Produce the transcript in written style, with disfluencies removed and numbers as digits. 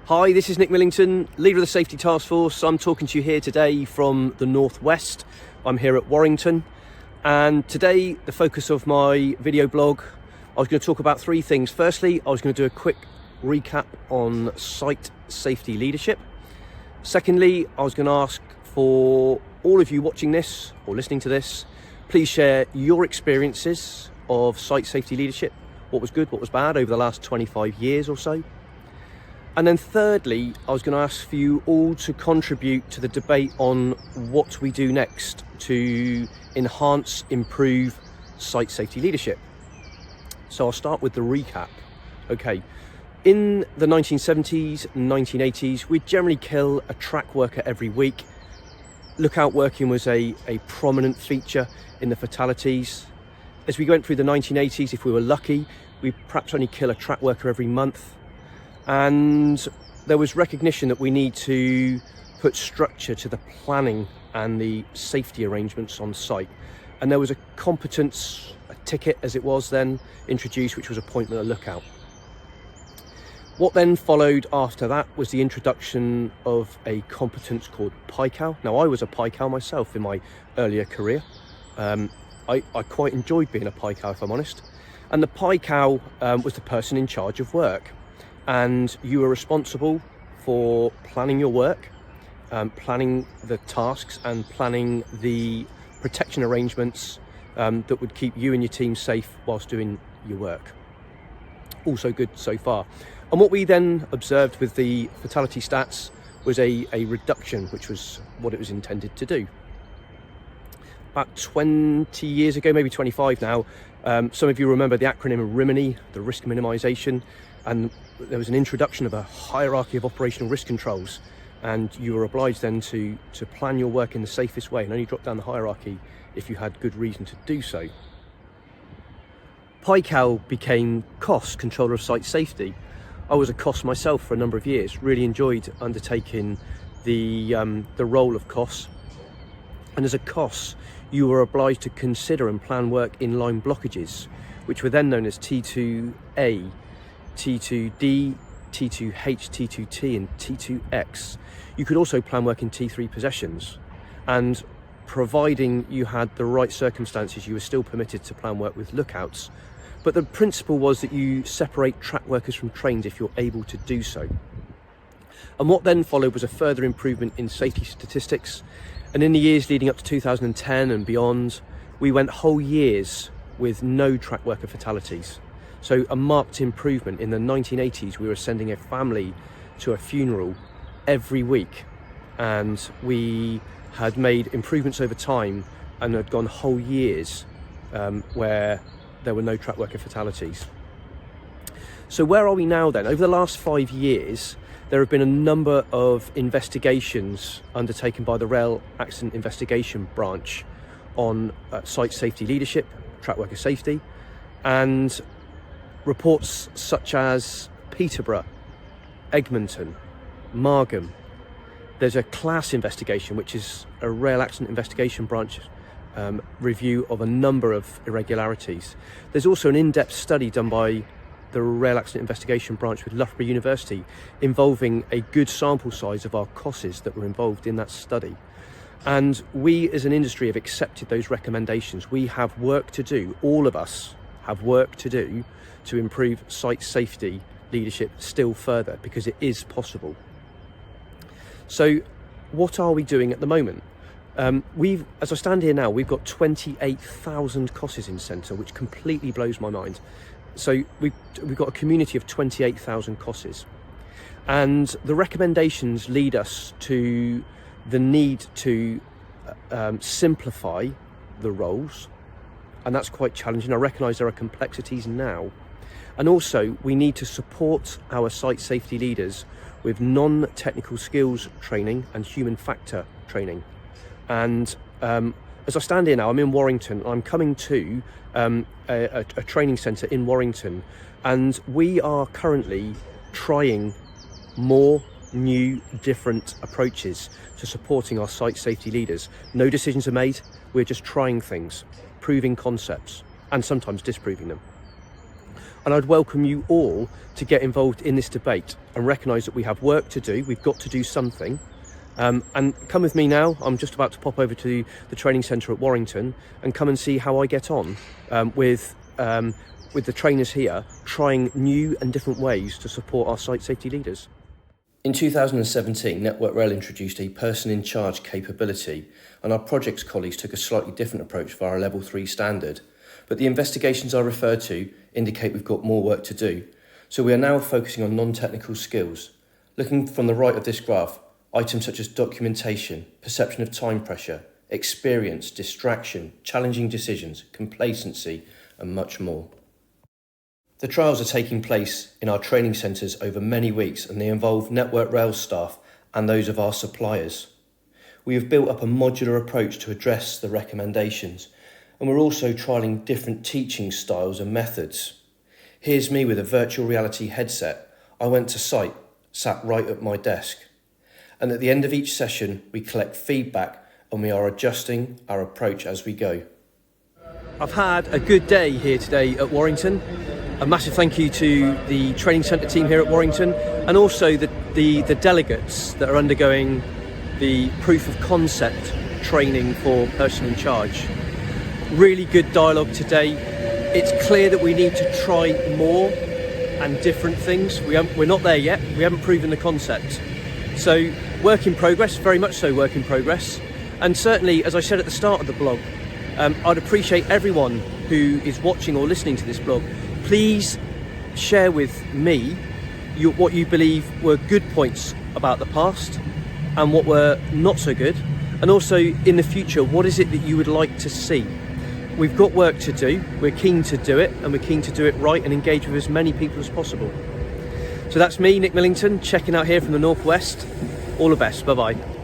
Hi, this is Nick Millington, leader of the Safety Task Force. I'm talking to you here today from the Northwest. I'm here at Warrington, and today the focus of my video blog, I was going to talk about three things. Firstly, I was going to do a quick recap on site safety leadership. Secondly, I was going to ask for all of you watching this or listening to this, please share your experiences of site safety leadership. What was good, what was bad over the last 25 years or so. And then thirdly, I was going to ask for you all to contribute to the debate on what we do next to enhance, improve site safety leadership. So I'll start with the recap. Okay, in the 1970s, 1980s, we'd generally kill a track worker every week. Lookout working was a prominent feature in the fatalities. As we went through the 1980s, if we were lucky, we'd perhaps only kill a track worker every month. And there was recognition that we need to put structure to the planning and the safety arrangements on site. And there was a competence, a ticket as it was then, introduced, which was appointment of lookout. What then followed after that was the introduction of a competence called PICAL. Now, I was a PICAL myself in my earlier career. I quite enjoyed being a PICAL, if I'm honest. And the PICAL was the person in charge of work. And you were responsible for planning your work, planning the tasks and planning the protection arrangements that would keep you and your team safe whilst doing your work. Also good so far. And what we then observed with the fatality stats was a reduction, which was what it was intended to do. About 20 years ago, maybe 25 now, some of you remember the acronym RIMINI, the risk minimization, and there was an introduction of a hierarchy of operational risk controls, and you were obliged then to plan your work in the safest way and only drop down the hierarchy if you had good reason to do so. PICAL became COS, Controller of Site Safety. I was a COS myself for a number of years, really enjoyed undertaking the role of COS. And as a COS, you were obliged to consider and plan work in line blockages, which were then known as T2A, T2D, T2H, T2T and T2X. You could also plan work in T3 possessions, and providing you had the right circumstances, you were still permitted to plan work with lookouts. But the principle was that you separate track workers from trains if you're able to do so. And what then followed was a further improvement in safety statistics. And in the years leading up to 2010 and beyond, we went whole years with no track worker fatalities. So a marked improvement. In the 1980s, we were sending a family to a funeral every week, and we had made improvements over time and had gone whole years where there were no track worker fatalities. So where are we now then? Over the last 5 years, there have been a number of investigations undertaken by the Rail Accident Investigation Branch on site safety leadership, track worker safety, and reports such as Peterborough, Egmonton, Margam. There's a class investigation, which is a Rail Accident Investigation Branch review of a number of irregularities. There's also an in-depth study done by the Rail Accident Investigation Branch with Loughborough University involving a good sample size of our COSs that were involved in that study. And we as an industry have accepted those recommendations. We have work to do, all of us have work to do to improve site safety leadership still further, because it is possible. So what are we doing at the moment? As I stand here now, we've got 28,000 COSs in centre, which completely blows my mind. So we've got a community of 28,000 COSs. And the recommendations lead us to the need to simplify the roles. And that's quite challenging. I recognise there are complexities now. And also, we need to support our site safety leaders with non-technical skills training and human factor training. And as I stand here now, I'm in Warrington. I'm coming to a training centre in Warrington, and we are currently trying more new, different approaches to supporting our site safety leaders. No decisions are made. We're just trying things, proving concepts, and sometimes disproving them. And I'd welcome you all to get involved in this debate and recognise that we have work to do. We've got to do something. And come with me now. I'm just about to pop over to the training centre at Warrington and come and see how I get on with the trainers here, trying new and different ways to support our site safety leaders. In 2017, Network Rail introduced a person in charge capability, and our projects colleagues took a slightly different approach for our level 3 standard. But the investigations I referred to indicate we've got more work to do. So we are now focusing on non-technical skills. Looking from the right of this graph, items such as documentation, perception of time pressure, experience, distraction, challenging decisions, complacency, and much more. The trials are taking place in our training centres over many weeks, and they involve Network Rail staff and those of our suppliers. We have built up a modular approach to address the recommendations, and we're also trialling different teaching styles and methods. Here's me with a virtual reality headset. I went to site, sat right at my desk. And at the end of each session, we collect feedback and we are adjusting our approach as we go. I've had a good day here today at Warrington. A massive thank you to the training centre team here at Warrington, and also the delegates that are undergoing the proof of concept training for person in charge. Really good dialogue today. It's clear that we need to try more and different things. We're not there yet. We haven't proven the concept. So work in progress, very much so work in progress. And certainly, as I said at the start of the blog, I'd appreciate everyone who is watching or listening to this blog, please share with me what you believe were good points about the past and what were not so good. And also in the future, what is it that you would like to see? We've got work to do, we're keen to do it, and we're keen to do it right and engage with as many people as possible. So that's me, Nick Millington, checking out here from the Northwest. All the best, bye-bye.